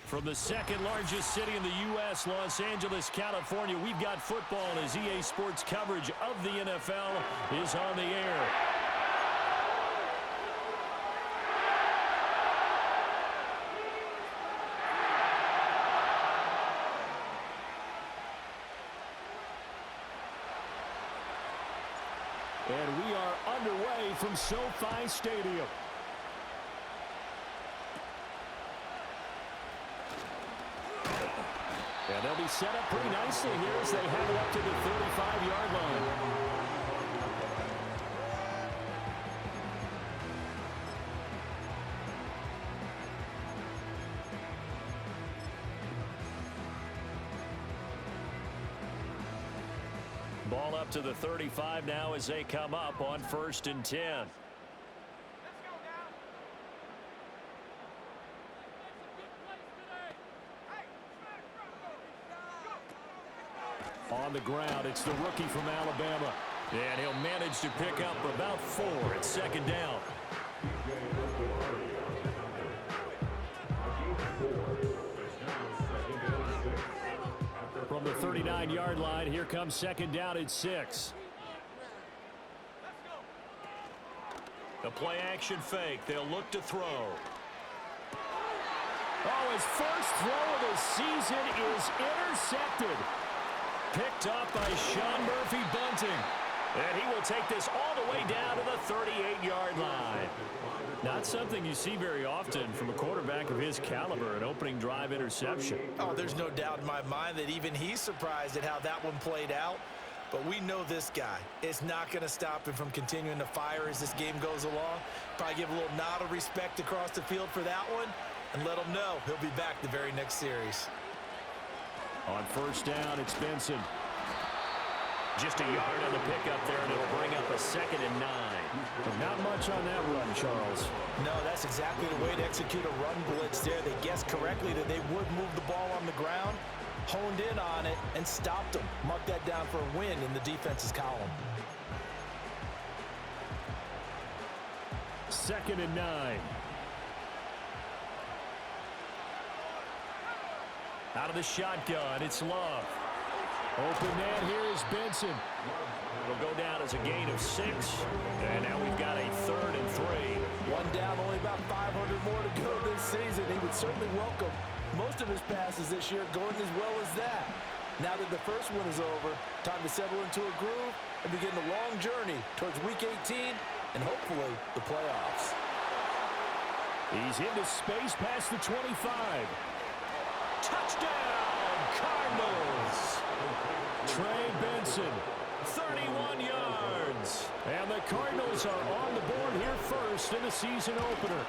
From the second largest city in the U.S., Los Angeles, California, we've got football as EA Sports coverage of the NFL is on the air. And we are underway from SoFi Stadium. And they'll be set up pretty nicely here as they have it up to the 35-yard line. Ball up to the 35 now as they come up on 1st and 10. On the ground, it's the rookie from Alabama. And he'll manage to pick up about 4 at 2nd down. From the 39-yard line, here comes 2nd down at 6. The play-action fake. They'll look to throw. Oh, his first throw of the season is intercepted. Picked up by Sean Murphy-Bunting. And he will take this all the way down to the 38-yard line. Not something you see very often from a quarterback of his caliber, an opening drive interception. Oh, there's no doubt in my mind that even he's surprised at how that one played out. But we know this guy is not going to stop him from continuing to fire as this game goes along. Probably give a little nod of respect across the field for that one and let him know he'll be back the very next series. On 1st down, it's Benson. Just a yard on the pickup there, and it'll bring up a 2nd and 9. But not much on that run, Charles. No, that's exactly the way to execute a run blitz there. They guessed correctly that they would move the ball on the ground, honed in on it, and stopped them. Mark that down for a win in the defense's column. 2nd and 9. Out of the shotgun, it's Love. Open man here is Benson. It'll go down as a gain of 6. And now we've got a 3rd and 3. One down, only about 500 more to go this season. He would certainly welcome most of his passes this year going as well as that. Now that the first one is over, time to settle into a groove and begin the long journey towards Week 18 and hopefully the playoffs. He's into space past the 25. Touchdown, Cardinals! Trey Benson, 31 yards. And the Cardinals are on the board here first in the season opener.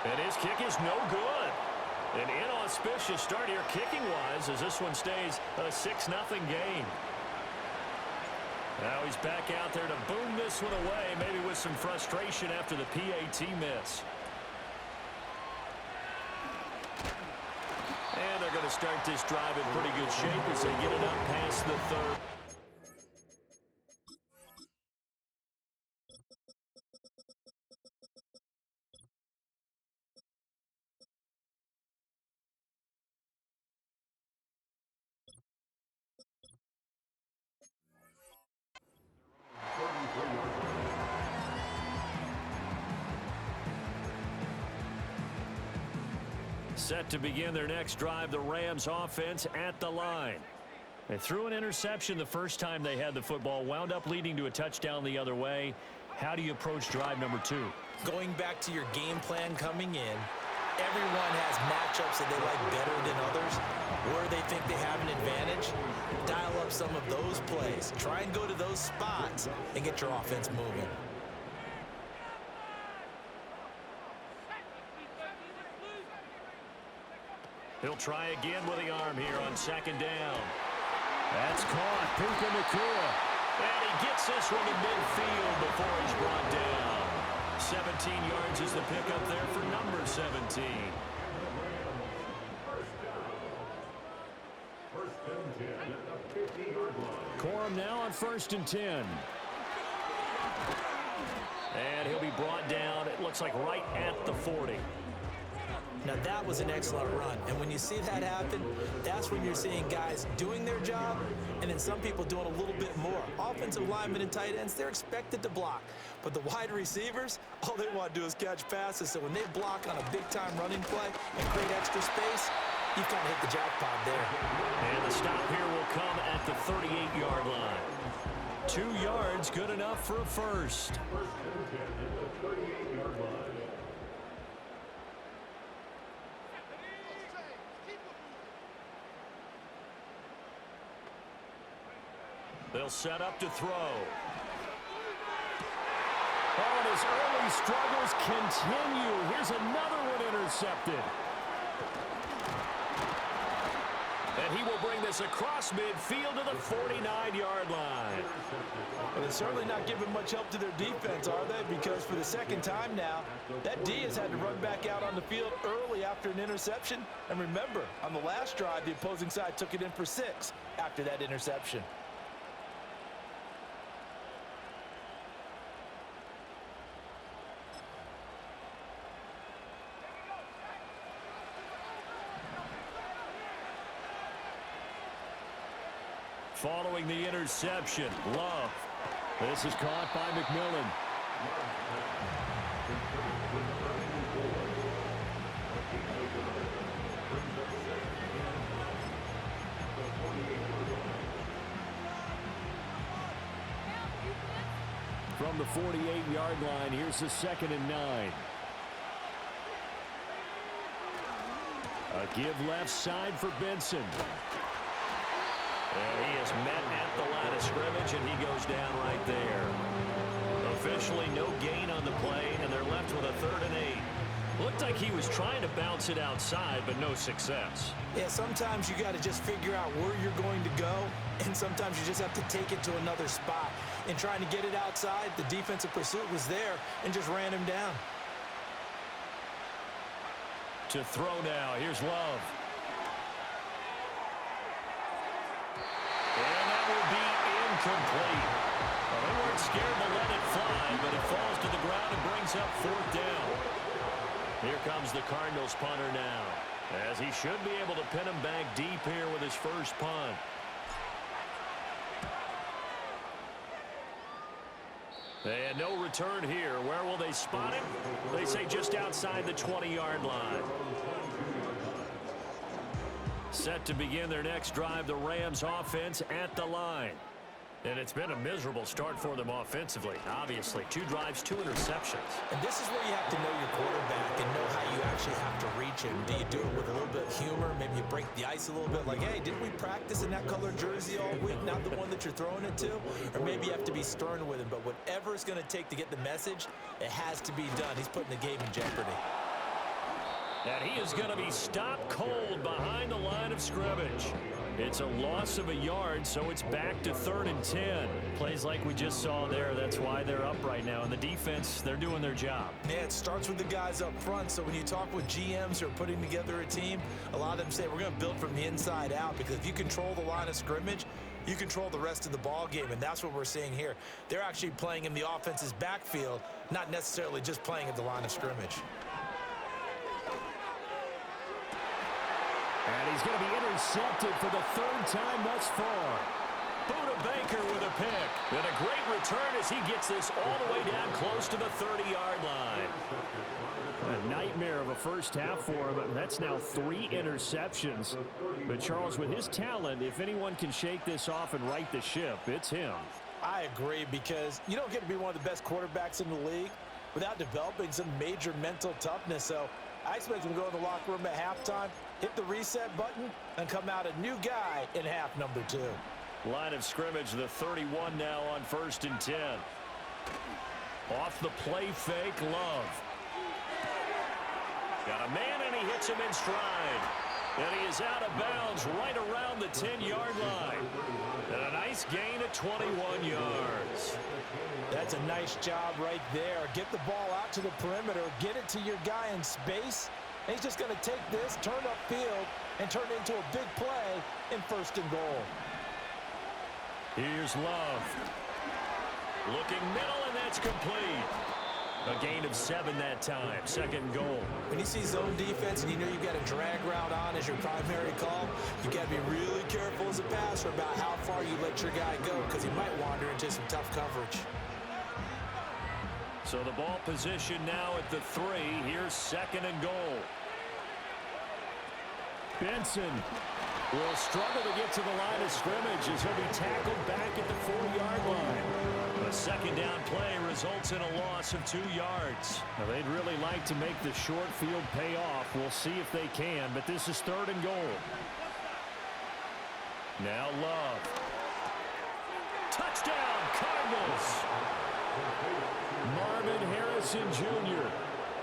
And his kick is no good. An inauspicious start here kicking-wise as this one stays a 6-0 game. Now he's back out there to boom this one away, maybe with some frustration after the PAT miss. And they're going to start this drive in pretty good shape as they get it up past the 3rd. Set to begin their next drive, the Rams offense at the line. They threw an interception the first time they had the football, wound up leading to a touchdown the other way. How do you approach drive number 2? Going back to your game plan coming in, everyone has matchups that they like better than others, where they think they have an advantage. Dial up some of those plays. Try and go to those spots and get your offense moving. He'll try again with the arm here on 2nd down. That's caught. Puka Nacua. And he gets this one to midfield before he's brought down. 17 yards is the pickup there for number 17. Corum now on 1st and 10. And he'll be brought down, it looks like right at the 40. Now that was an excellent run, and when you see that happen, that's when you're seeing guys doing their job, and then some people doing a little bit more. Offensive linemen and tight ends, they're expected to block, but the wide receivers, all they want to do is catch passes, so when they block on a big-time running play and create extra space, you've kind of hit the jackpot there. And the stop here will come at the 38-yard line. 2 yards, good enough for a first. They'll set up to throw. Oh, and his early struggles continue. Here's another one intercepted. And he will bring this across midfield to the 49-yard line. Well, they're certainly not giving much help to their defense, are they? Because for the second time now, that D has had to run back out on the field early after an interception. And remember, on the last drive, the opposing side took it in for 6 after that interception. Following the interception, Love. This is caught by McMillan. From the 48-yard line, here's the 2nd and 9. A give left side for Benson. And he is met at the line of scrimmage, and he goes down right there. Officially no gain on the play, and they're left with a 3rd and 8. Looked like he was trying to bounce it outside, but no success. Yeah, sometimes you got to just figure out where you're going to go, and sometimes you just have to take it to another spot. In trying to get it outside, the defensive pursuit was there and just ran him down. To throw now, here's Love. And that will be incomplete. Well, they weren't scared to let it fly, but it falls to the ground and brings up 4th down. Here comes the Cardinals punter now, as he should be able to pin him back deep here with his first punt. And no return here. Where will they spot him? They say just outside the 20-yard line. Set to begin their next drive, the Rams offense at the line. And it's been a miserable start for them offensively. Obviously, 2 drives, 2 interceptions. And this is where you have to know your quarterback and know how you actually have to reach him. Do you do it with a little bit of humor? Maybe you break the ice a little bit, like, hey, didn't we practice in that colored jersey all week, not the one that you're throwing it to? Or maybe you have to be stern with him. But whatever it's going to take to get the message, it has to be done. He's putting the game in jeopardy. And he is going to be stopped cold behind the line of scrimmage. It's a loss of a yard, so it's back to 3rd and 10. Plays like we just saw there. That's why they're up right now. And the defense, they're doing their job. Yeah, it starts with the guys up front. So when you talk with GMs who are putting together a team, a lot of them say we're going to build from the inside out, because if you control the line of scrimmage, you control the rest of the ball game, and that's what we're seeing here. They're actually playing in the offense's backfield, not necessarily just playing at the line of scrimmage. And he's going to be intercepted for the 3rd time thus far. Buda Baker with a pick. And a great return as he gets this all the way down close to the 30-yard line. A nightmare of a first half for him. That's now 3 interceptions. But Charles, with his talent, if anyone can shake this off and right the ship, it's him. I agree, because you don't get to be one of the best quarterbacks in the league without developing some major mental toughness. So I expect him to go in the locker room at halftime, hit the reset button, and come out a new guy in half number 2. Line of scrimmage, the 31 now on 1st and 10. Off the play fake, Love. Got a man, and he hits him in stride. And he is out of bounds right around the 10-yard line. And a nice gain of 21 yards. That's a nice job right there. Get the ball out to the perimeter, get it to your guy in space, and he's just going to take this, turn upfield, and turn it into a big play in 1st and goal. Here's Love. Looking middle, and that's complete. A gain of 7 that time. Second and goal. When you see zone defense and you know you've got a drag route on as your primary call, you got to be really careful as a passer about how far you let your guy go because he might wander into some tough coverage. So the ball position now at the 3. Here's second and goal. Benson will struggle to get to the line of scrimmage as he'll be tackled back at the 4-yard line. A second down play results in a loss of 2 yards. Now they'd really like to make the short field pay off. We'll see if they can, but this is third and goal. Now Love. Touchdown, Cardinals! Marvin Harrison Jr.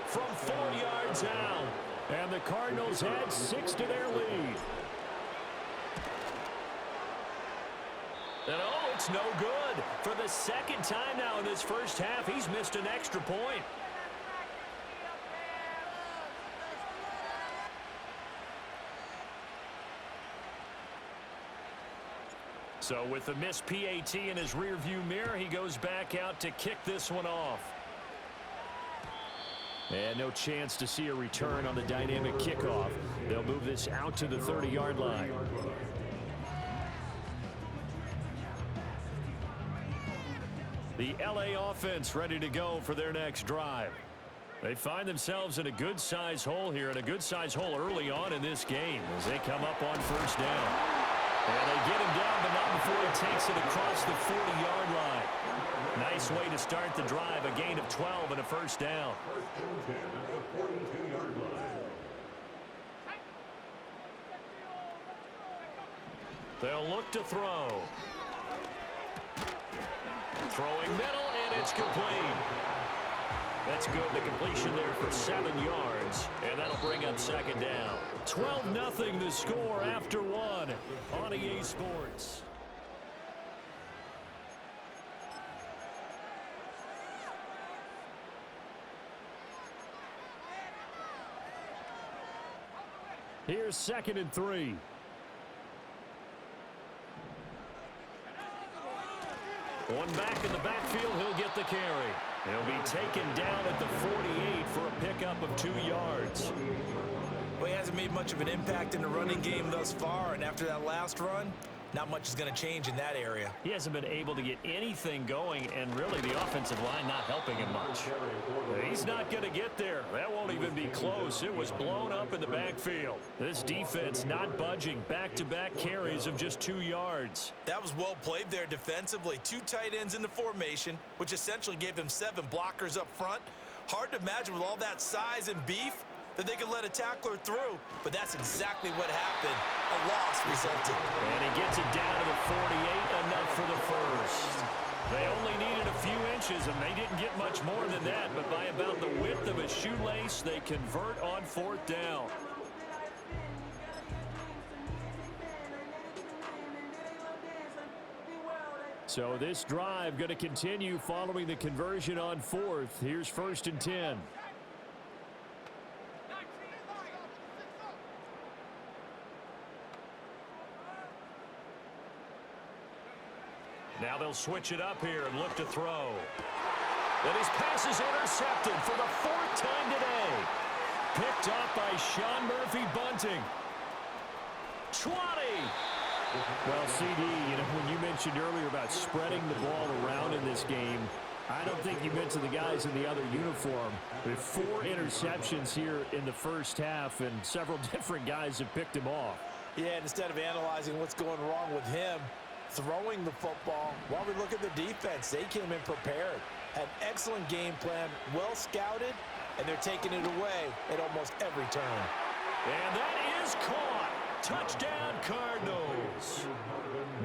from 4 yards out. And the Cardinals add 6 to their lead. And oh, it's no good. For the second time now in this first half, he's missed an extra point. So with the missed PAT in his rearview mirror, he goes back out to kick this one off. And no chance to see a return on the dynamic kickoff. They'll move this out to the 30-yard line. The LA offense ready to go for their next drive. They find themselves in a good-sized hole here, and a good-sized hole early on in this game as they come up on first down. And they get him down, but not before he takes it across the 40-yard line. Nice way to start the drive, a gain of 12 and a first down. They'll look to throw. Throwing middle, and it's complete. That's good. The completion there for 7 yards, and that'll bring up second down. 12-0 the score after 1 on EA Sports. Here's second and 3. One back in the backfield, he'll get the carry. He'll be taken down at the 48 for a pickup of 2 yards. Well, he hasn't made much of an impact in the running game thus far, and after that last run, not much is going to change in that area. He hasn't been able to get anything going, and really the offensive line not helping him much. He's not going to get there. That won't even be close. It was blown up in the backfield. This defense not budging. Back-to-back carries of just 2 yards. That was well played there defensively. 2 tight ends in the formation, which essentially gave them 7 blockers up front. Hard to imagine with all that size and beef that they could let a tackler through, but that's exactly what happened. A loss resulted. And he gets it down to the 48, enough for the first. They only needed a few inches, and they didn't get much more than that, but by about the width of a shoelace, they convert on 4th down. So this drive going to continue following the conversion on 4th. Here's 1st and 10. Now they'll switch it up here and look to throw. And his pass is intercepted for the 4th time today. Picked up by Sean Murphy-Bunting. 20. Well, CD, when you mentioned earlier about spreading the ball around in this game, I don't think you meant to the guys in the other uniform. With 4 interceptions here in the first half, and several different guys have picked him off. Yeah, and instead of analyzing what's going wrong with him, throwing the football, while we look at the defense, they came in prepared. Had excellent game plan, well scouted, and they're taking it away at almost every turn. And that is caught. Touchdown, Cardinals.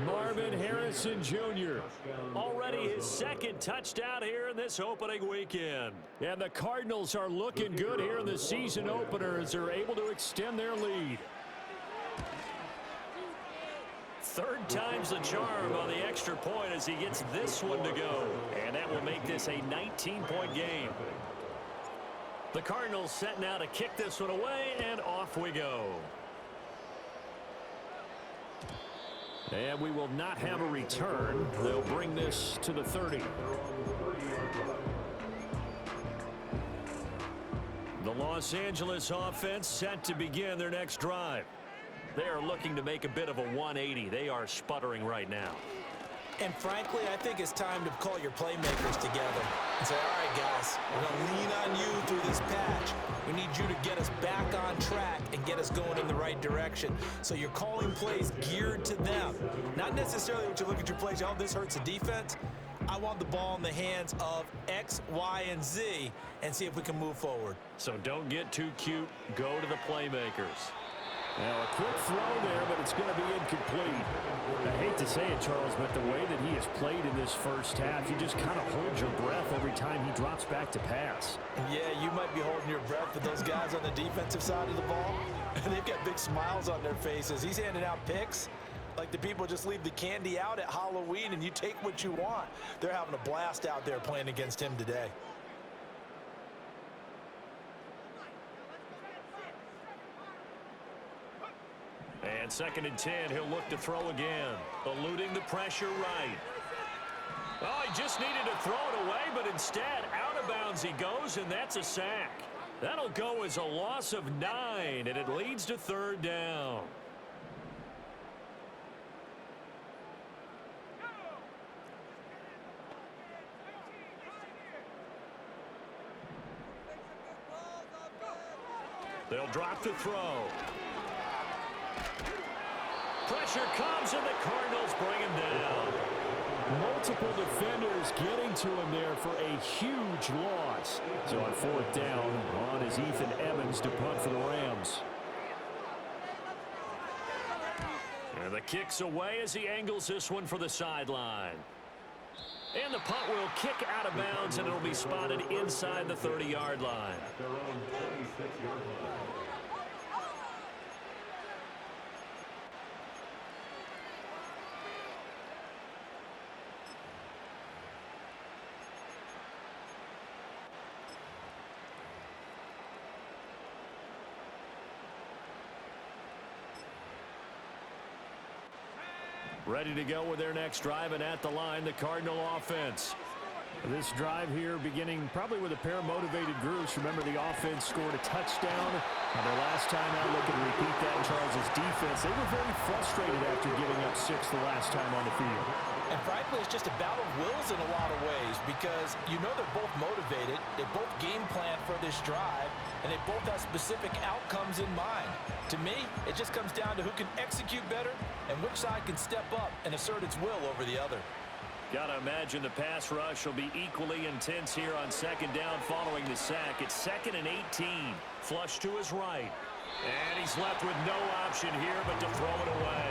Marvin Harrison Jr. already his 2nd touchdown here in this opening weekend. And the Cardinals are looking good here in the season opener as they're able to extend their lead. 3rd time's the charm on the extra point as he gets this one to go. And that will make this a 19-point game. The Cardinals set now to kick this one away, and off we go. And we will not have a return. They'll bring this to the 30. Los Angeles offense set to begin their next drive. They are looking to make a bit of a 180. They are sputtering right now. And frankly, I think it's time to call your playmakers together and say, all right, guys, we're going to lean on you through this patch. We need you to get us back on track and get us going in the right direction. So you're calling plays geared to them. Not necessarily what you look at your plays, oh, this hurts the defense. I want the ball in the hands of X, Y, and Z and see if we can move forward. So don't get too cute. Go to the playmakers. Now, a quick throw there, but it's going to be incomplete. I hate to say it, Charles, but the way that he has played in this first half, you just kind of hold your breath every time he drops back to pass. Yeah, you might be holding your breath, but those guys on the defensive side of the ball, they've got big smiles on their faces. He's handing out picks like the people just leave the candy out at Halloween and you take what you want. They're having a blast out there playing against him today. And 2nd and 10, he'll look to throw again. Eluding the pressure right. Oh, he just needed to throw it away, but instead, out of bounds he goes, and that's a sack. That'll go as a loss of 9, and it leads to 3rd down. They'll drop the throw. Pressure comes, and the Cardinals bring him down. Multiple defenders getting to him there for a huge loss. So on 4th down, on is Ethan Evans to punt for the Rams. And the kick's away as he angles this one for the sideline. And the punt will kick out of bounds, and it'll be spotted inside the 30-yard line. Ready to go with their next drive, and at the line, the Cardinal offense. This drive here beginning probably with a pair of motivated groups. Remember, the offense scored a touchdown on their last time out. Looking to repeat that. Charles' defense, they were very frustrated after giving up 6 the last time on the field. And frankly, it's just a battle of wills in a lot of ways because you know they're both motivated. They both game plan for this drive, and they both have specific outcomes in mind. To me, it just comes down to who can execute better and which side can step up and assert its will over the other. Got to imagine the pass rush will be equally intense here on 2nd down following the sack. It's 2nd and 18. Flush to his right. And he's left with no option here but to throw it away.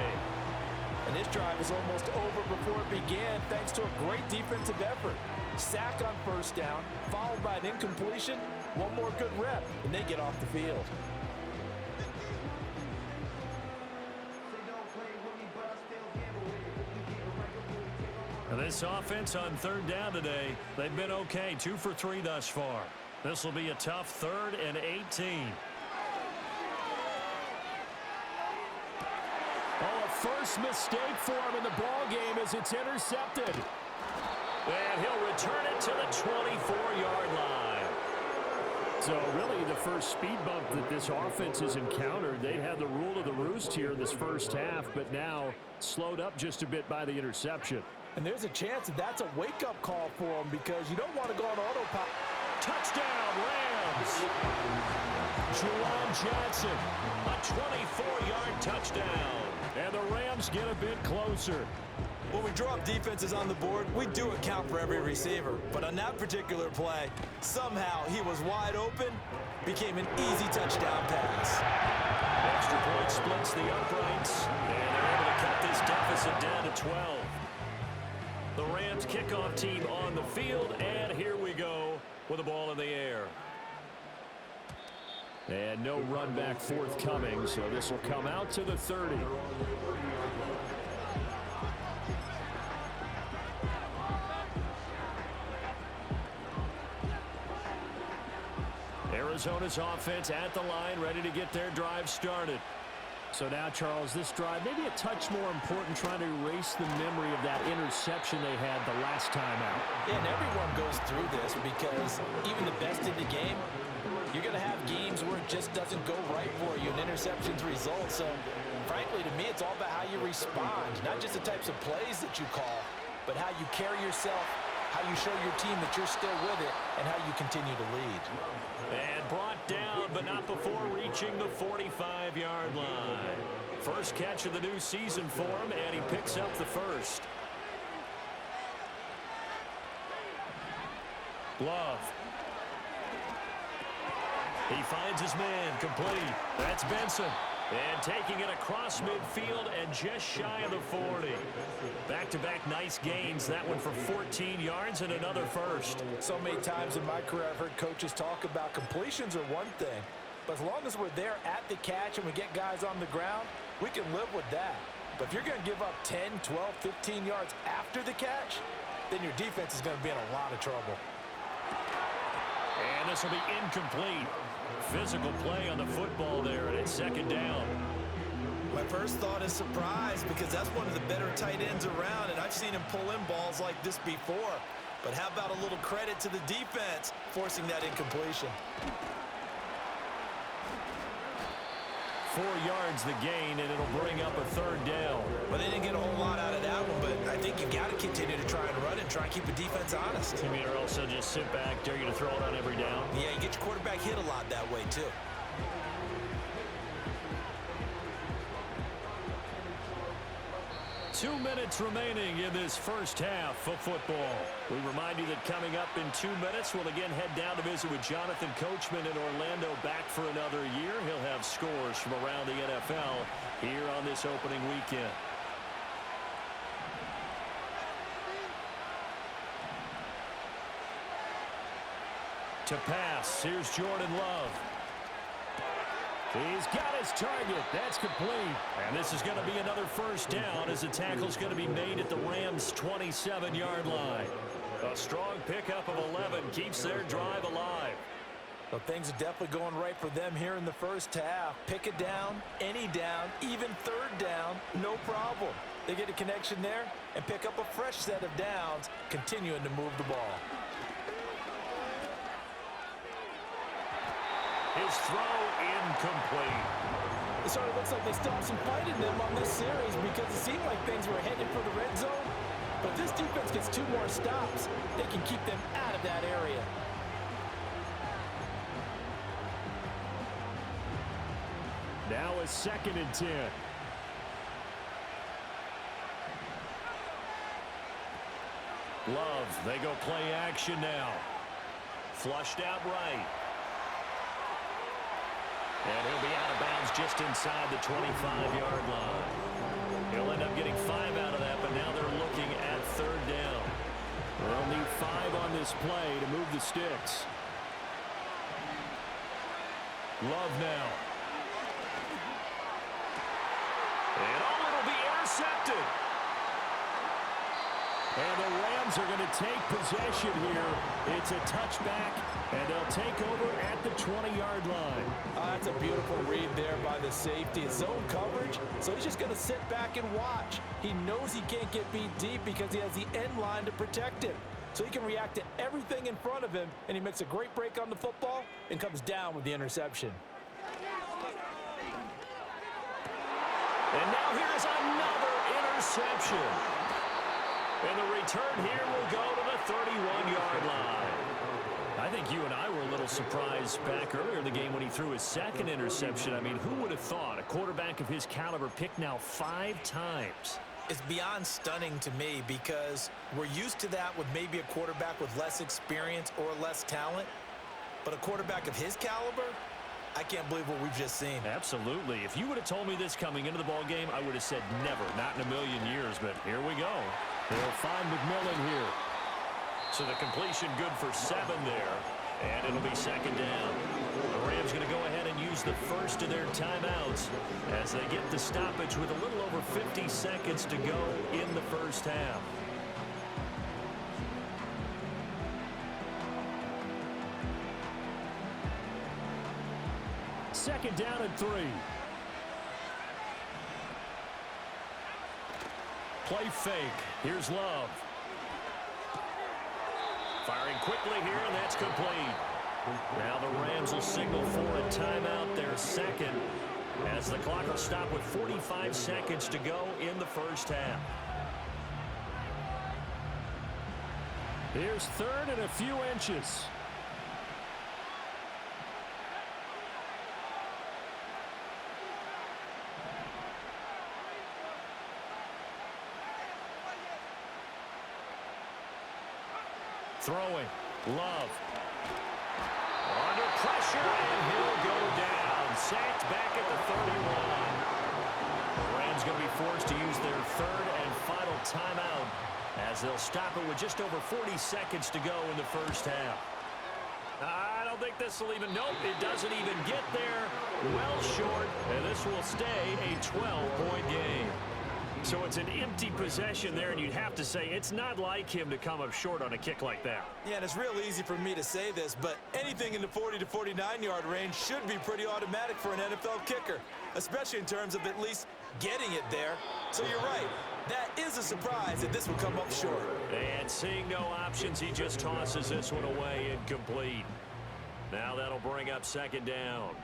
And this drive is almost over before it began thanks to a great defensive effort. Sack on 1st down, followed by an incompletion. One more good rep, and they get off the field. And this offense on 3rd down today, they've been okay. 2 for 3 thus far. This will be a tough 3rd and 18. Oh, a first mistake for him in the ball game as it's intercepted. And he'll return it to the 24-yard line. So really the first speed bump that this offense has encountered, they had the rule of the roost here in this first half, but now slowed up just a bit by the interception. And there's a chance that that's a wake-up call for them because you don't want to go on autopilot. Touchdown, Rams! Juwan Johnson. A 24-yard touchdown. And the Rams get a bit closer. When we draw up defenses on the board, we do account for every receiver. But on that particular play, somehow he was wide open, became an easy touchdown pass. Extra point splits the uprights, and they're able to cut this deficit down to 12. The Rams kickoff team on the field, and here we go with the ball in the air. And no run back forthcoming, so this will come out to the 30. Arizona's offense at the line, ready to get their drive started. So now, Charles, this drive maybe a touch more important, trying to erase the memory of that interception they had the last time out. Yeah, and everyone goes through this because even the best in the game, You're going to have games where it just doesn't go right for you and interceptions result. So, frankly, to me, it's all about how you respond. Not just the types of plays that you call, but how you carry yourself, how you show your team that you're still with it, and how you continue to lead. And brought down, but not before reaching the 45-yard line. First catch of the new season for him, and he picks up the first. Love. He finds his man, complete. That's Benson. And taking it across midfield and just shy of the 40. Back-to-back nice gains. That one for 14 yards and another first. So many times in my career I've heard coaches talk about completions are one thing. But as long as we're there at the catch and we get guys on the ground, we can live with that. But if you're going to give up 10, 12, 15 yards after the catch, then your defense is going to be in a lot of trouble. And this will be incomplete. Physical play on the football there, and it's second down. My first thought is surprise because that's one of the better tight ends around, and I've seen him pull in balls like this before. But how about a little credit to the defense forcing that incompletion? 4 yards the gain, and it'll bring up a third down. Well, they didn't get a whole lot out of that one, but I think you've got to continue to try and run and try and keep the defense honest. I mean, or also just sit back, dare you to throw it on every down. Yeah, you get your quarterback hit a lot that way, too. Two minutes remaining in this first half of football. We remind you that coming up in 2 minutes, we'll again head down to visit with Jonathan Coachman in Orlando, back for another year. He'll have scores from around the NFL here on this opening weekend. To pass, here's Jordan Love. He's got his target. That's complete. And this is going to be another first down as the tackle's going to be made at the Rams' 27-yard line. A strong pickup of 11 keeps their drive alive. Well, things are definitely going right for them here in the first half. Pick it down, any down, even third down, no problem. They get a connection there and pick up a fresh set of downs, continuing to move the ball. His throw incomplete. It sort of looks like they still have some fight in them on this series because it seemed like things were headed for the red zone. But if this defense gets 2 more stops, they can keep them out of that area. Now a 2nd and 10. Love, they go play action now. Flushed out right. And he'll be out of bounds just inside the 25-yard line. He'll end up getting 5 out of that, but now they're looking at third down. They'll need 5 on this play to move the sticks. Love now. And it'll be intercepted. And the Rams are going to take possession here. It's a touchback, and they'll take over at the 20-yard line. That's a beautiful read there by the safety. It's zone coverage, so he's just going to sit back and watch. He knows he can't get beat deep because he has the end line to protect him. So he can react to everything in front of him, and he makes a great break on the football and comes down with the interception. And now here's another interception. And the return here will go to the 31-yard line. I think you and I were a little surprised back earlier in the game when he threw his 2nd interception. I mean, who would have thought a quarterback of his caliber picked now 5 times? It's beyond stunning to me because we're used to that with maybe a quarterback with less experience or less talent. But a quarterback of his caliber, I can't believe what we've just seen. Absolutely. If you would have told me this coming into the ball game, I would have said never, not in a million years. But here we go. They'll find McMillan here. So the completion good for 7 there. And it'll be second down. The Rams going to go ahead and use the first of their timeouts as they get the stoppage with a little over 50 seconds to go in the first half. Second down and 3. Play fake. Here's Love. Firing quickly here, and that's complete. Now the Rams will signal for a timeout, their second, as the clock will stop with 45 seconds to go in the first half. Here's third and a few inches. Throwing. Love. Under pressure, and he'll go down. Sacked back at the 31. The Rams going to be forced to use their third and final timeout as they'll stop it with just over 40 seconds to go in the first half. I don't think this will even, nope, it doesn't even get there. Well short, and this will stay a 12-point game. So it's an empty possession there, and you'd have to say it's not like him to come up short on a kick like that. Yeah, and it's real easy for me to say this, but anything in the 40 to 49-yard range should be pretty automatic for an NFL kicker, especially in terms of at least getting it there. So you're right. That is a surprise that this will come up short. And seeing no options, he just tosses this one away incomplete. Now that'll bring up second down.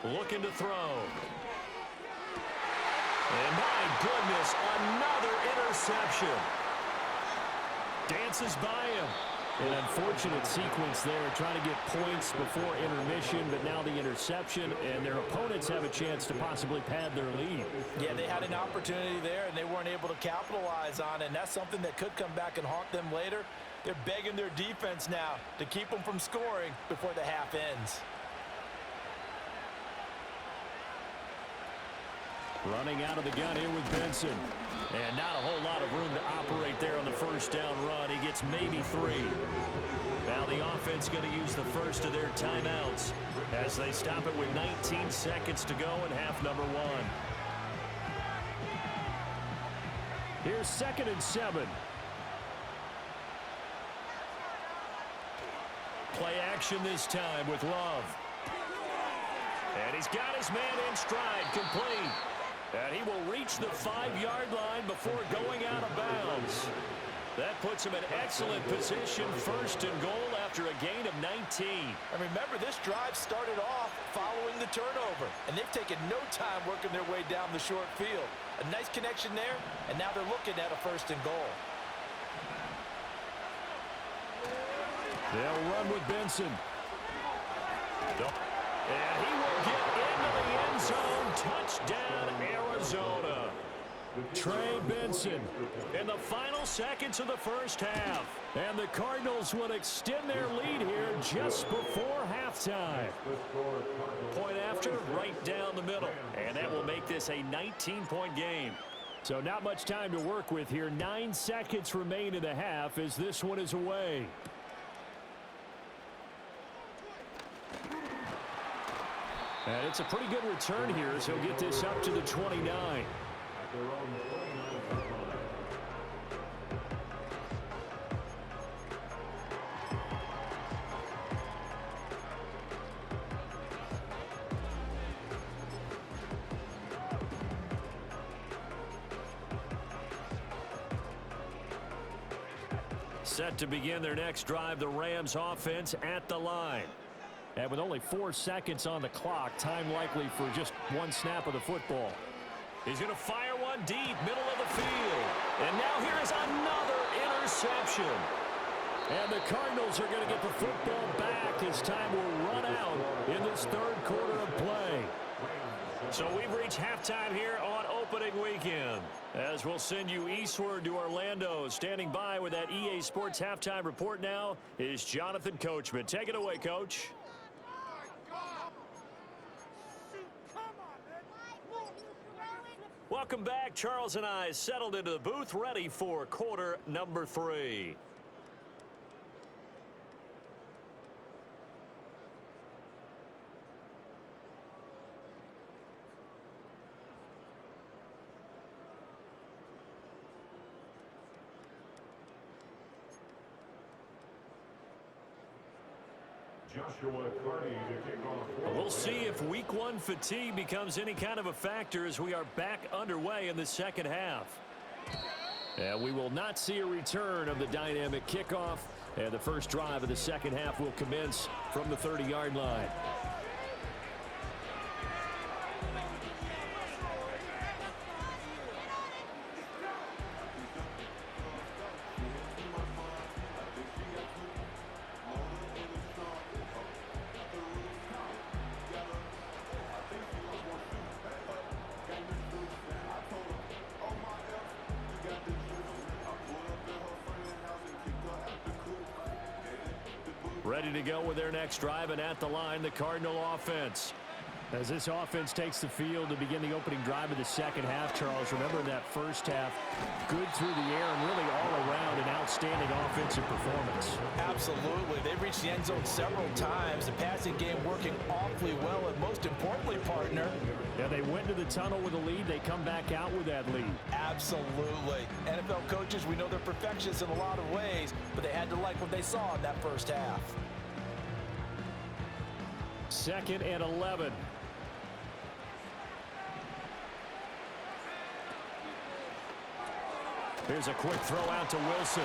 Looking to throw. And my goodness, another interception. Dances by him. An unfortunate sequence there, trying to get points before intermission, but now the interception, and their opponents have a chance to possibly pad their lead. Yeah, they had an opportunity there, and they weren't able to capitalize on it, and that's something that could come back and haunt them later. They're begging their defense now to keep them from scoring before the half ends. Running out of the gun here with Benson. And not a whole lot of room to operate there on the first down run. He gets maybe 3. Now the offense going to use the first of their timeouts as they stop it with 19 seconds to go in half number 1. Here's 2nd and 7. Play action this time with Love. And he's got his man in stride, complete. And he will reach the 5-yard line before going out of bounds. That puts him in excellent position, first and goal after a gain of 19. And remember, this drive started off following the turnover, and they've taken no time working their way down the short field. A nice connection there, and now they're looking at a first and goal. They'll run with Benson. And he will get into the end zone. Touchdown, Arizona. Trey Benson. In the final seconds of the first half. And the Cardinals will extend their lead here just before halftime. Point after, right down the middle. And that will make this a 19-point game. So not much time to work with here. 9 seconds remain in the half as this one is away. And it's a pretty good return here as he'll get this up to the 29. Set to begin their next drive, the Rams offense at the line. And with only 4 seconds on the clock, time likely for just one snap of the football. He's going to fire one deep, middle of the field. And now here is another interception. And the Cardinals are going to get the football back as time will run out in this third quarter of play. So we've reached halftime here on opening weekend. As we'll send you eastward to Orlando. Standing by with that EA Sports halftime report now is Jonathan Coachman. Take it away, Coach. Welcome back. Charles and I settled into the booth, ready for quarter number 3. We'll see if week 1 fatigue becomes any kind of a factor as we are back underway in the second half. And we will not see a return of the dynamic kickoff. And the first drive of the second half will commence from the 30-yard line. Ready to go with their next drive, and at the line, the Cardinal offense. As this offense takes the field to begin the opening drive of the second half, Charles, remember in that first half, good through the air and really all around an outstanding offensive performance. Absolutely. They've reached the end zone several times. The passing game working awfully well, and most importantly, partner. Yeah, they went to the tunnel with a lead. They come back out with that lead. Absolutely. NFL coaches, we know they're perfectionists in a lot of ways, but they had to like what they saw in that first half. 2nd and 11. Here's a quick throw out to Wilson.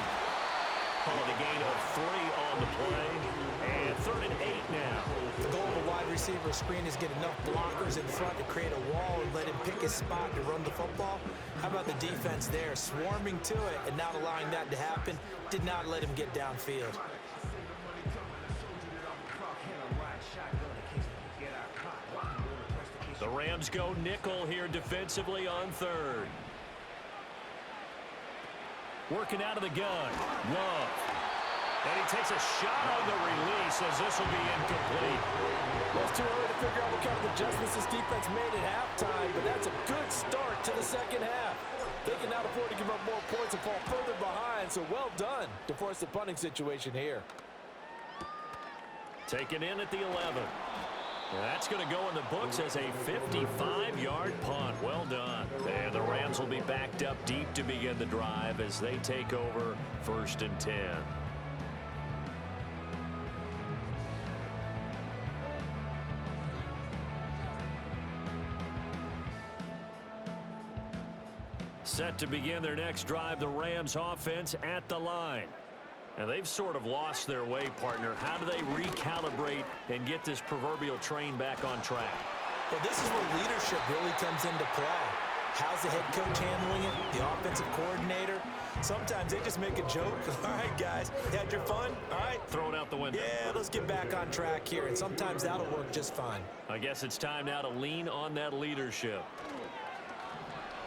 Calling a gain of 3 on the play. And 3rd and 8 now. The goal of a wide receiver screen is get enough blockers in front to create a wall and let him pick his spot to run the football. How about the defense there, swarming to it and not allowing that to happen? Did not let him get downfield. The Rams go nickel here defensively on 3rd. Working out of the gun. Love. And he takes a shot on the release as this will be incomplete. Well, it's too early to figure out what kind of adjustments this defense made at halftime, but that's a good start to the second half. They can now afford to give up more points and fall further behind, so well done to force the punting situation here. Taken in at the 11. That's going to go in the books as a 55-yard punt. Well done. And the Rams will be backed up deep to begin the drive as they take over 1st and 10. Set to begin their next drive, the Rams offense at the line. And they've sort of lost their way, partner. How do they recalibrate and get this proverbial train back on track? Well, this is where leadership really comes into play. How's the head coach handling it? The offensive coordinator? Sometimes they just make a joke. All right, guys, you had your fun? All right. Throw it out the window. Yeah, let's get back on track here. And sometimes that'll work just fine. I guess it's time now to lean on that leadership.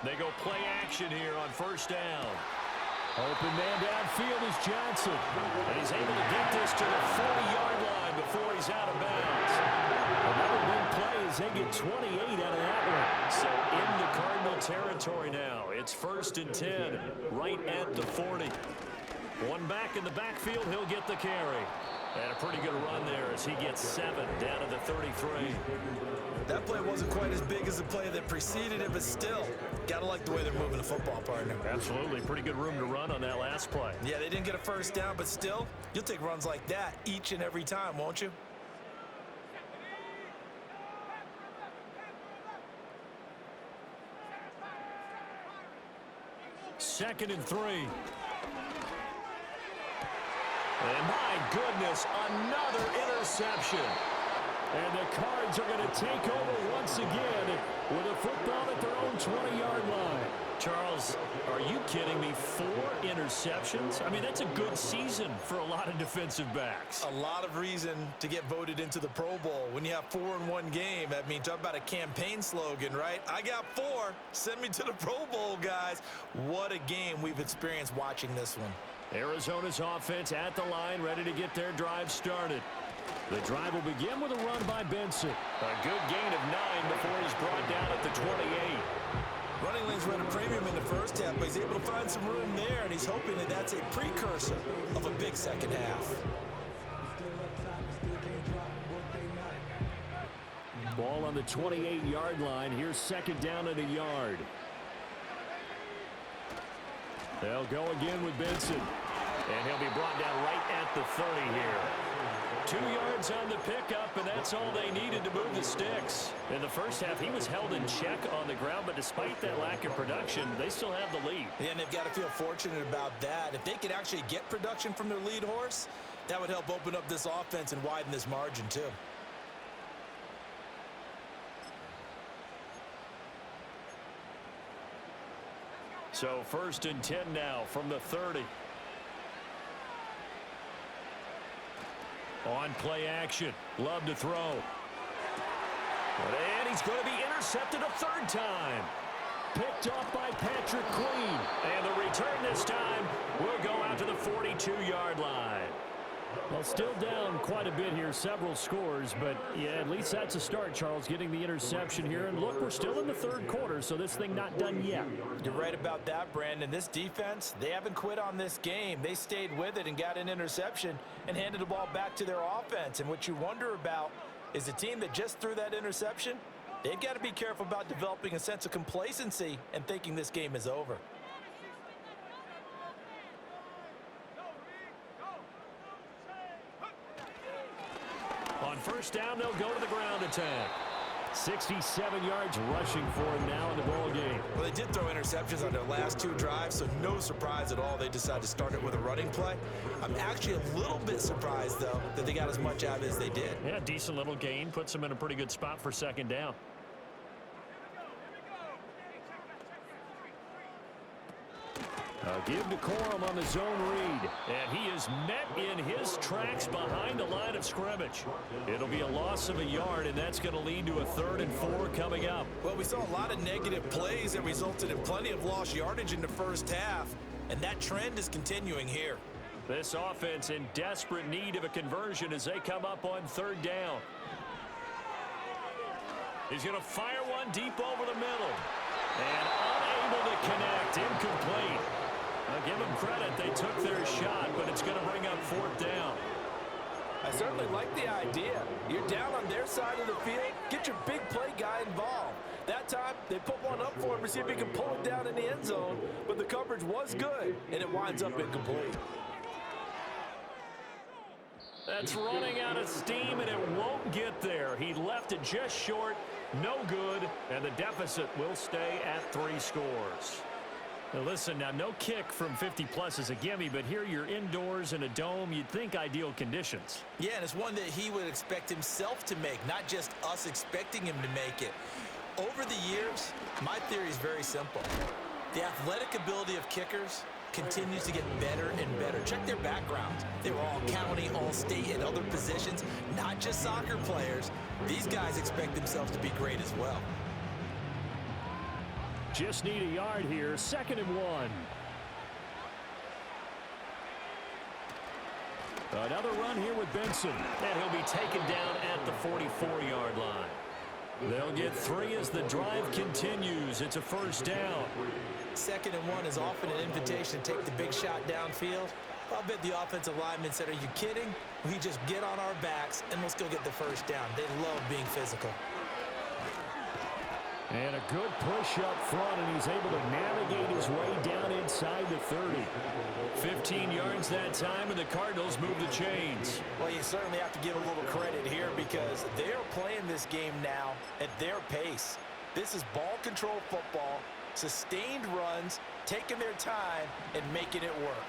They go play action here on 1st down. Open man downfield is Johnson. And he's able to get this to the 40-yard line before he's out of bounds. Another big play as they get 28 out of that one. So into Cardinal territory now. It's 1st and 10, right at the 40. One back in the backfield, he'll get the carry. And a pretty good run there as he gets 7 down to the 33. That play wasn't quite as big as the play that preceded it, but still, gotta like the way they're moving the football, partner. Absolutely. Pretty good room to run on that last play. Yeah, they didn't get a first down, but still, you'll take runs like that each and every time, won't you? Second and 3. And my goodness, another interception. And the Cards are going to take over once again with a football at their own 20-yard line. Charles, are you kidding me? 4 interceptions? I mean, that's a good season for a lot of defensive backs. A lot of reason to get voted into the Pro Bowl. When you have 4 in one game, I mean, talk about a campaign slogan, right? I got 4. Send me to the Pro Bowl, guys. What a game we've experienced watching this one. Arizona's offense at the line, ready to get their drive started. The drive will begin with a run by Benson. A good gain of 9 before he's brought down at the 28. Running lanes were at a premium in the first half, but he's able to find some room there, and he's hoping that that's a precursor of a big second half. Ball on the 28-yard line. Here's 2nd down and a yard. They'll go again with Benson. And he'll be brought down right at the 30 here. 2 yards on the pickup, and that's all they needed to move the sticks. In the first half, he was held in check on the ground, but despite that lack of production, they still have the lead. Yeah, and they've got to feel fortunate about that. If they could actually get production from their lead horse, that would help open up this offense and widen this margin too. So 1st and 10 now from the 30. On play action. Love to throw. And he's going to be intercepted a 3rd time. Picked off by Patrick Queen. And the return this time will go out to the 42-yard line. Well, still down quite a bit here, several scores, but yeah, at least that's a start, Charles, getting the interception here. And look, we're still in the 3rd quarter, so this thing not done yet. You're right about that, Brandon. This defense, they haven't quit on this game. They stayed with it and got an interception and handed the ball back to their offense. And what you wonder about is the team that just threw that interception, they've got to be careful about developing a sense of complacency and thinking this game is over. On 1st down, they'll go to the ground attack. 67 yards rushing for him now in the ball game. Well, they did throw interceptions on their last 2 drives, so no surprise at all they decided to start it with a running play. I'm actually a little bit surprised, though, that they got as much out as they did. Yeah, decent little gain. Puts them in a pretty good spot for 2nd down. Give to Corum on the zone read. And he is met in his tracks behind the line of scrimmage. It'll be a loss of a yard, and that's going to lead to a 3rd and 4 coming up. Well, we saw a lot of negative plays that resulted in plenty of lost yardage in the first half, and that trend is continuing here. This offense in desperate need of a conversion as they come up on 3rd down. He's going to fire one deep over the middle. And unable to connect, incomplete. I'll give them credit, they took their shot, but it's going to bring up 4th down. I certainly like the idea. You're down on their side of the field, get your big play guy involved. That time, they put one up for him to see if he can pull it down in the end zone, but the coverage was good, and it winds up incomplete. That's running out of steam, and it won't get there. He left it just short, no good, and the deficit will stay at 3 scores. Now listen, now no kick from 50-plus is a gimme, but here you're indoors in a dome. You'd think ideal conditions. Yeah, and it's one that he would expect himself to make, not just us expecting him to make it. Over the years, my theory is very simple. The athletic ability of kickers continues to get better and better. Check their backgrounds. They were all county, all state, and other positions, not just soccer players. These guys expect themselves to be great as well. Just need a yard here. 2nd and 1. Another run here with Benson. And he'll be taken down at the 44-yard line. They'll get 3 as the drive continues. It's a 1st down. 2nd and 1 is often an invitation to take the big shot downfield. I'll bet the offensive lineman said, "Are you kidding? We just get on our backs and let's go get the 1st down." They love being physical. And a good push up front, and he's able to navigate his way down inside the 30. 15 yards that time, and the Cardinals move the chains. Well, you certainly have to give a little credit here because they're playing this game now at their pace. This is ball control football, sustained runs, taking their time, and making it work.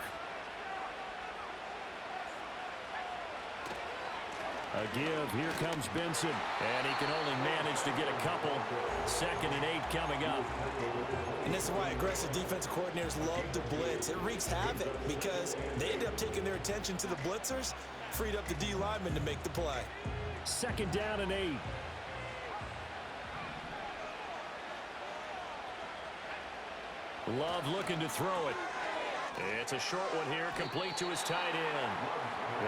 A give. Here comes Benson. And he can only manage to get a couple. 2nd and 8 coming up. And this is why aggressive defensive coordinators love to blitz. It wreaks havoc because they end up taking their attention to the blitzers, freed up the D lineman to make the play. 2nd down and 8. Love looking to throw it. It's a short one here, complete to his tight end.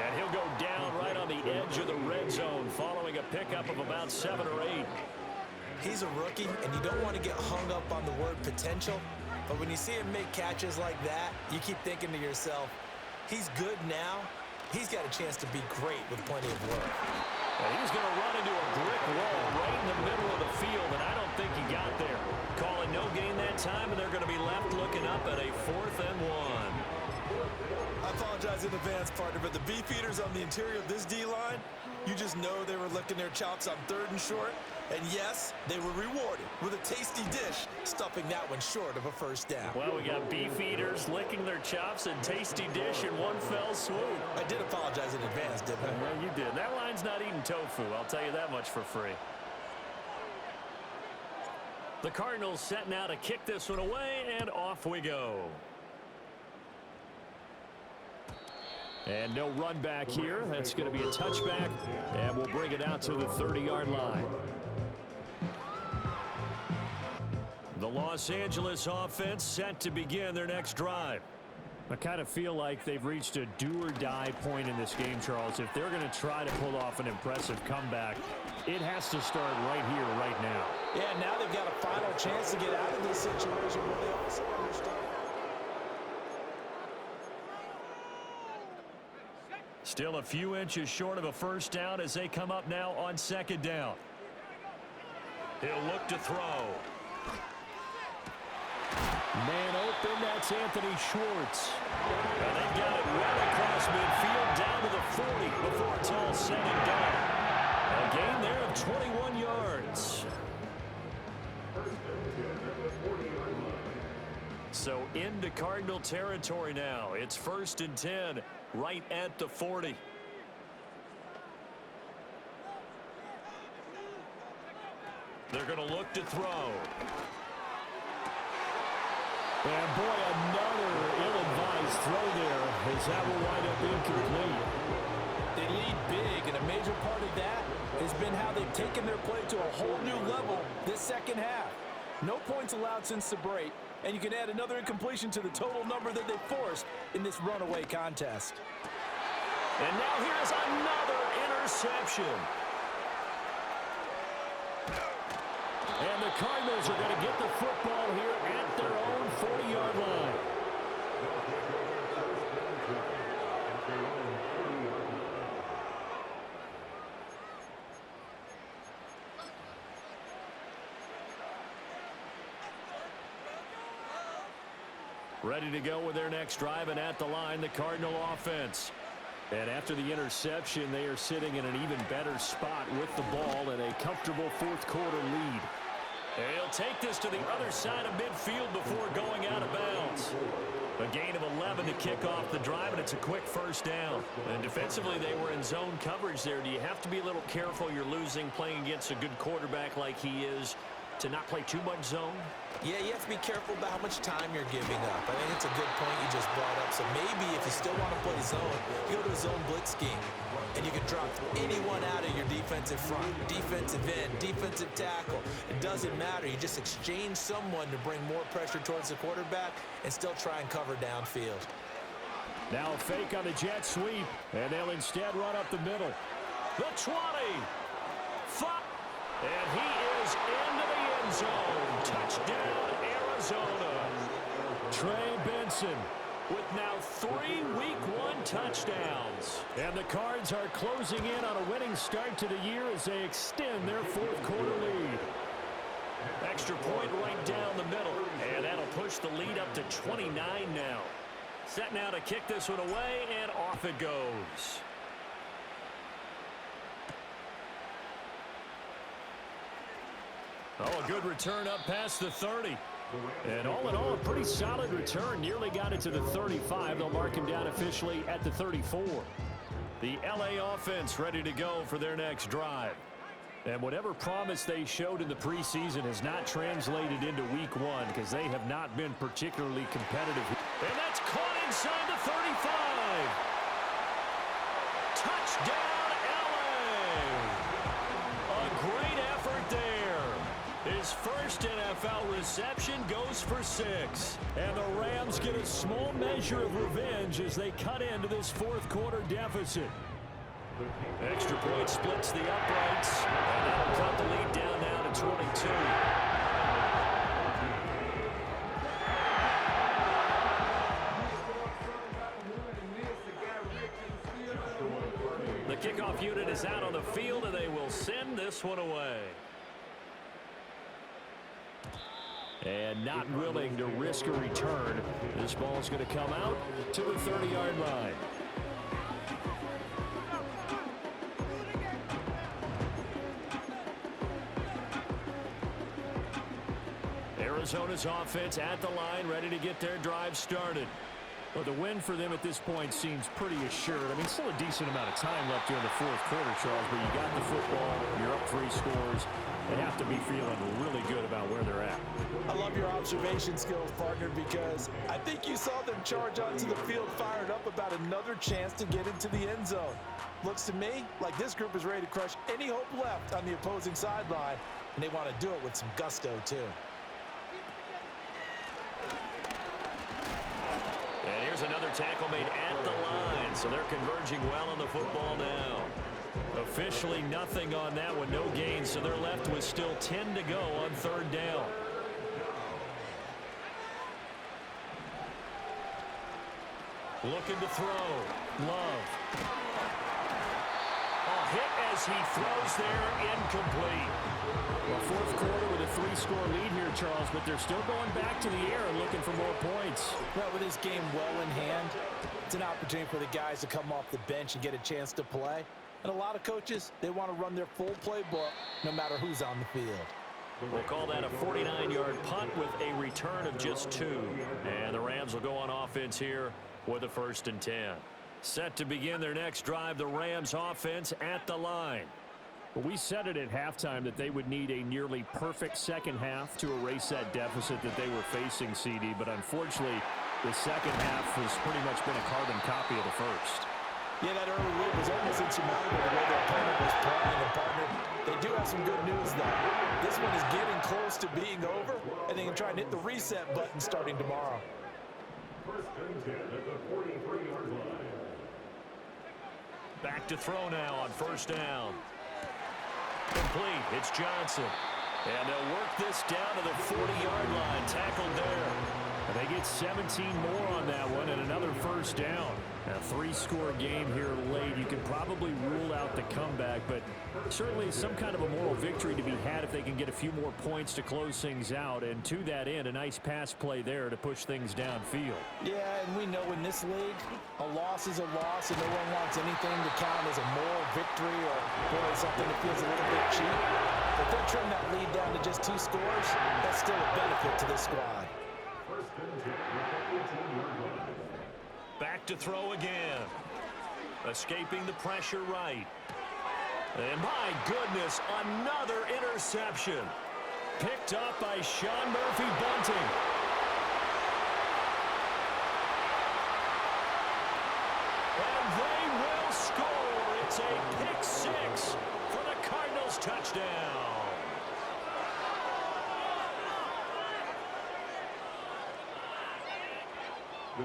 And he'll go down right on the edge of the red zone following a pickup of about 7 or 8. He's a rookie, and you don't want to get hung up on the word potential. But when you see him make catches like that, you keep thinking to yourself, he's good now. He's got a chance to be great with plenty of work. And he's going to run into a brick wall right in the middle of the field, and I don't think he got there. Calling no gain that time, and they're going to be left looking up at a 4th and 1. I apologize in advance, partner, but the beefeaters on the interior of this D-line, you just know they were licking their chops on 3rd and short. And yes, they were rewarded with a tasty dish, stuffing that one short of a first down. Well, we got beefeaters licking their chops and tasty dish in one fell swoop. I did apologize in advance, didn't I? Well, you did. That line's not eating tofu. I'll tell you that much for free. The Cardinals set now to kick this one away, and off we go. And no run back here. That's going to be a touchback, and we'll bring it out to the 30-yard line. The Los Angeles offense set to begin their next drive. I kind of feel like they've reached a do-or-die point in this game, Charles. If they're going to try to pull off an impressive comeback, it has to start right here, right now. Yeah, now they've got a final chance to get out of this situation where they also understand. Still a few inches short of a first down as they come up now on 2nd down. He'll look to throw. Man open, that's Anthony Schwartz. And they've got it well across midfield down to the 40 before it's all said and done. A gain there of 21 yards. So into Cardinal territory now. It's 1st and 10 right at the 40. They're going to look to throw. And boy, another ill-advised throw there as that will wind up incomplete. They lead big, and a major part of that has been how they've taken their play to a whole new level this second half. No points allowed since the break, and you can add another incompletion to the total number that they forced in this runaway contest. And now here's another interception. And the Cardinals are going to get the football here at their own 40-yard line. Ready to go with their next drive, and at the line, the Cardinal offense. And after the interception, they are sitting in an even better spot with the ball and a comfortable 4th quarter lead. He'll take this to the other side of midfield before going out of bounds. A gain of 11 to kick off the drive, and it's a quick first down. And defensively, they were in zone coverage there. Do you have to be a little careful? You're losing, playing against a good quarterback like he is, to not play too much zone? Yeah, you have to be careful about how much time you're giving up. I think it's a good point you just brought up. So maybe if you still want to play zone, you go to a zone blitz scheme. And you can drop anyone out of your defensive front, defensive end, defensive tackle. It doesn't matter. You just exchange someone to bring more pressure towards the quarterback and still try and cover downfield. Now a fake on the jet sweep, and they'll instead run up the middle. The 20. And he is into the end zone. Touchdown, Arizona. Trey Benson with now 3 Week 1 touchdowns. And the Cards are closing in on a winning start to the year as they extend their 4th quarter lead. Extra point right down the middle. And that'll push the lead up to 29 now. Set now to kick this one away, and off it goes. Oh, a good return up past the 30. And all in all, a pretty solid return. Nearly got it to the 35. They'll mark him down officially at the 34. The LA offense ready to go for their next drive. And whatever promise they showed in the preseason has not translated into Week 1 because they have not been particularly competitive. And that's caught inside the 35. Touchdown, LA. A great effort there. His first NFL reception goes for 6. And the Rams get a small measure of revenge as they cut into this 4th quarter deficit. Extra point splits the uprights, and that'll cut the lead down now to 22. The kickoff unit is out on the field, and they will send this one away. And not willing to risk a return. This ball is going to come out to the 30-yard line. Arizona's offense at the line, ready to get their drive started. Well, the win for them at this point seems pretty assured. I mean, still a decent amount of time left here in the fourth quarter, Charles, but you got the football, you're up 3 scores. They have to be feeling really good about where they're at. I love your observation skills, partner, because I think you saw them charge onto the field fired up about another chance to get into the end zone. Looks to me like this group is ready to crush any hope left on the opposing sideline, and they want to do it with some gusto, too. And here's another tackle made at the line, so they're converging well on the football now. Officially nothing on that one, no gain, so they're left with still 10 to go on 3rd down. Looking to throw. Love. A hit as he throws there, incomplete. Well, fourth quarter with a 3-score lead here, Charles, but they're still going back to the air and looking for more points. Well, with this game well in hand, it's an opportunity for the guys to come off the bench and get a chance to play. And a lot of coaches, they want to run their full playbook no matter who's on the field. We'll call that a 49-yard punt with a return of just 2. And the Rams will go on offense here with a 1st and 10. Set to begin their next drive, the Rams offense at the line. Well, we said it at halftime that they would need a nearly perfect second half to erase that deficit that they were facing, CD. But unfortunately, the second half has pretty much been a carbon copy of the first. Yeah, that early lead was almost insurmountable the way their opponent was playing. And, partner, they do have some good news, though. This one is getting close to being over, and they can try and hit the reset button starting tomorrow. 1st and 10 at the 43-yard line. Back to throw now on 1st down. Complete. It's Johnson. And they'll work this down to the 40-yard line. Tackled there. And they get 17 more on that one and another 1st down. A 3-score game here late. You can probably rule out the comeback, but certainly some kind of a moral victory to be had if they can get a few more points to close things out. And to that end, a nice pass play there to push things downfield. Yeah, and we know in this league, a loss is a loss, and no one wants anything to count as a moral victory or really something that feels a little bit cheap. If they trim that lead down to just 2 scores, that's still a benefit to this squad. 1st and 10 at the 18-yard line. Back to throw again. Escaping the pressure right. And my goodness, another interception. Picked up by Sean Murphy-Bunting. And they will score. It's a pick 6 for the Cardinals touchdown.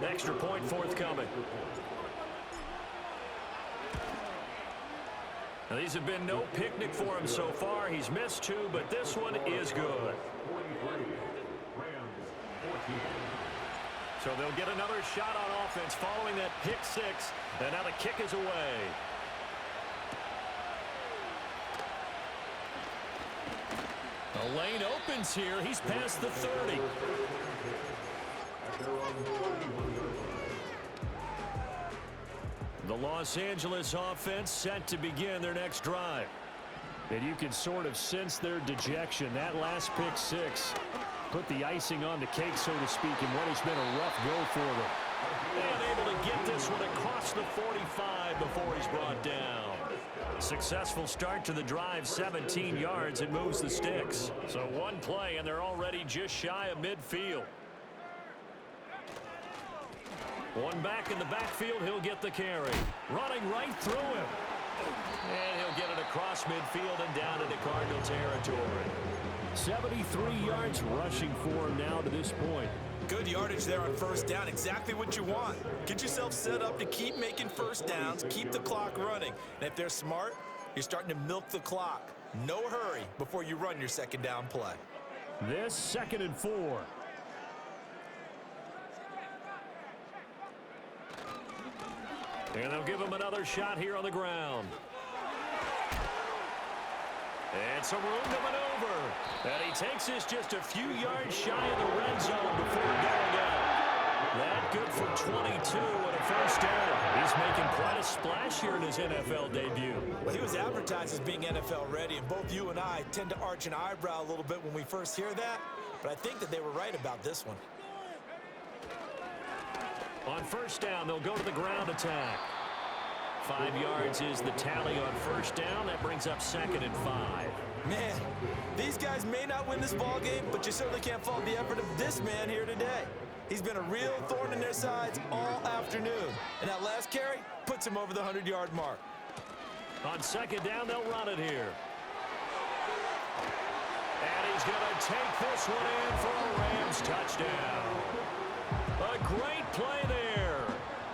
Extra point forthcoming. Now, these have been no picnic for him so far. He's missed 2, but this one is good. 43, Rams 14. So they'll get another shot on offense following that pick 6, and now the kick is away. The lane opens here. He's past the 30. The Los Angeles offense set to begin their next drive. And you can sort of sense their dejection. That last pick 6 put the icing on the cake, so to speak, in what has been a rough go for them. And able to get this one across the 45 before he's brought down. Successful start to the drive, 17 yards, and moves the sticks. So one play, and they're already just shy of midfield. One back in the backfield, he'll get the carry. Running right through him. And he'll get it across midfield and down into Cardinal territory. 73 yards rushing for him now to this point. Good yardage there on 1st down. Exactly what you want. Get yourself set up to keep making 1st downs, keep the clock running. And if they're smart, you're starting to milk the clock. No hurry before you run your 2nd down play. This 2nd and 4. And they'll give him another shot here on the ground. It's a room to maneuver. And he takes this just a few yards shy of the red zone before going out. That good for 22 and a first down. He's making quite a splash here in his NFL debut. Well, he was advertised as being NFL ready, and both you and I tend to arch an eyebrow a little bit when we first hear that, but I think that they were right about this one. On first down, they'll go to the ground attack. 5 yards is the tally on first down. That brings up 2nd and 5. Man, these guys may not win this ball game, but you certainly can't fault the effort of this man here today. He's been a real thorn in their sides all afternoon. And that last carry puts him over the 100-yard mark. On 2nd down, they'll run it here. And he's going to take this one in for a Rams touchdown. A great play there.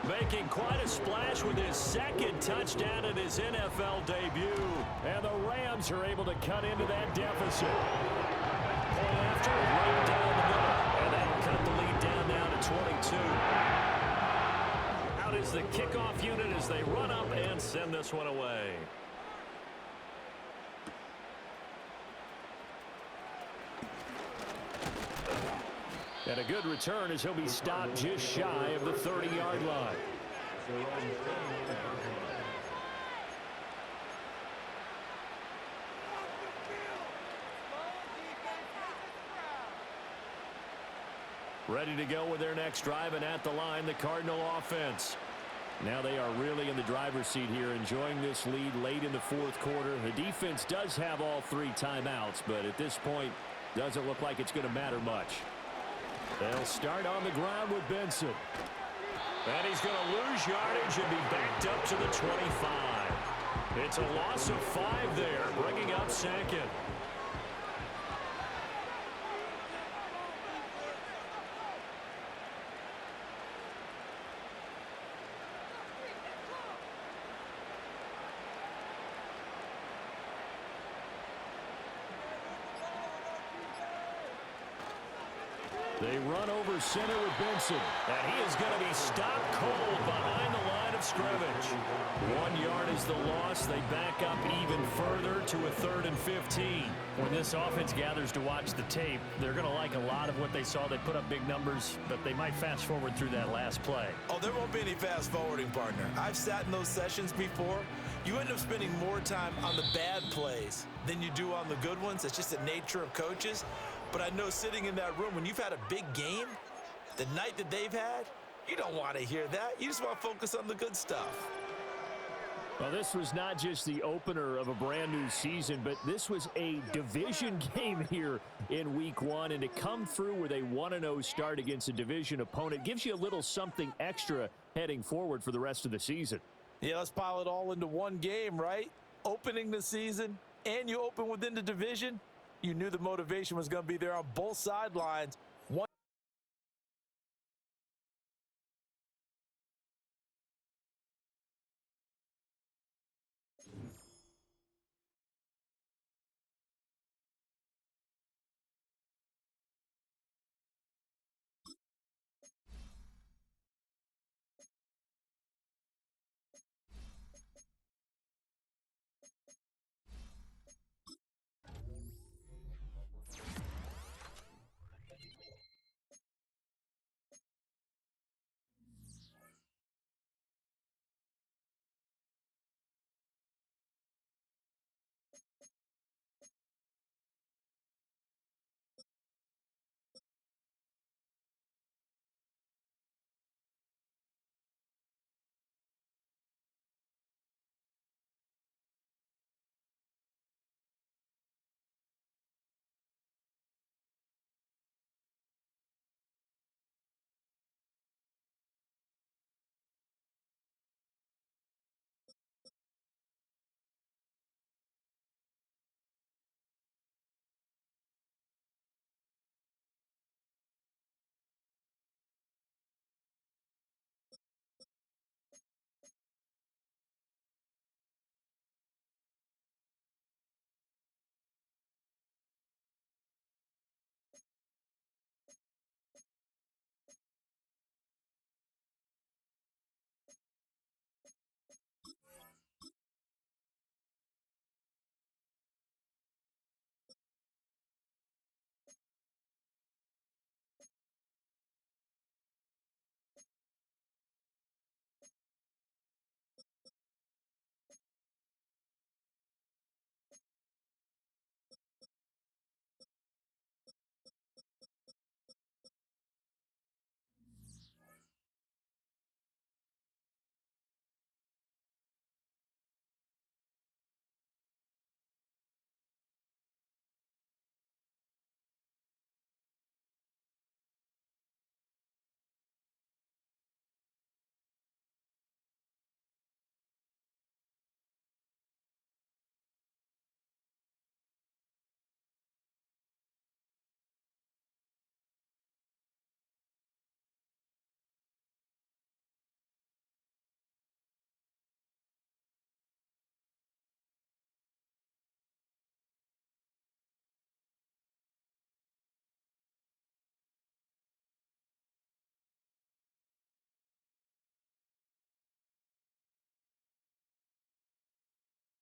Making quite a splash with his 2nd touchdown in his NFL debut. And the Rams are able to cut into that deficit. Point after, right down the middle. And that'll cut the lead down now to 22. Out is the kickoff unit as they run up and send this one away. And a good return as he'll be stopped just shy of the 30-yard line. Ready to go with their next drive, and at the line, the Cardinal offense. Now they are really in the driver's seat here, enjoying this lead late in the 4th quarter. The defense does have all 3 timeouts, but at this point, doesn't look like it's going to matter much. They'll start on the ground with Benson. And he's going to lose yardage and be backed up to the 25. It's a loss of 5 there, bringing up 2nd. They run over center with Benson. And he is going to be stopped cold behind the line of scrimmage. 1 yard is the loss. They back up even further to a 3rd and 15. When this offense gathers to watch the tape, they're going to like a lot of what they saw. They put up big numbers, but they might fast forward through that last play. Oh, there won't be any fast forwarding, partner. I've sat in those sessions before. You end up spending more time on the bad plays than you do on the good ones. It's just the nature of coaches. But I know sitting in that room, when you've had a big game, the night that they've had, you don't want to hear that. You just want to focus on the good stuff. Well, this was not just the opener of a brand new season, but this was a division game here in week 1. And to come through with a 1-0 start against a division opponent gives you a little something extra heading forward for the rest of the season. Yeah, let's pile it all into one game, right? Opening the season, and you open within the division. You knew the motivation was going to be there on both sidelines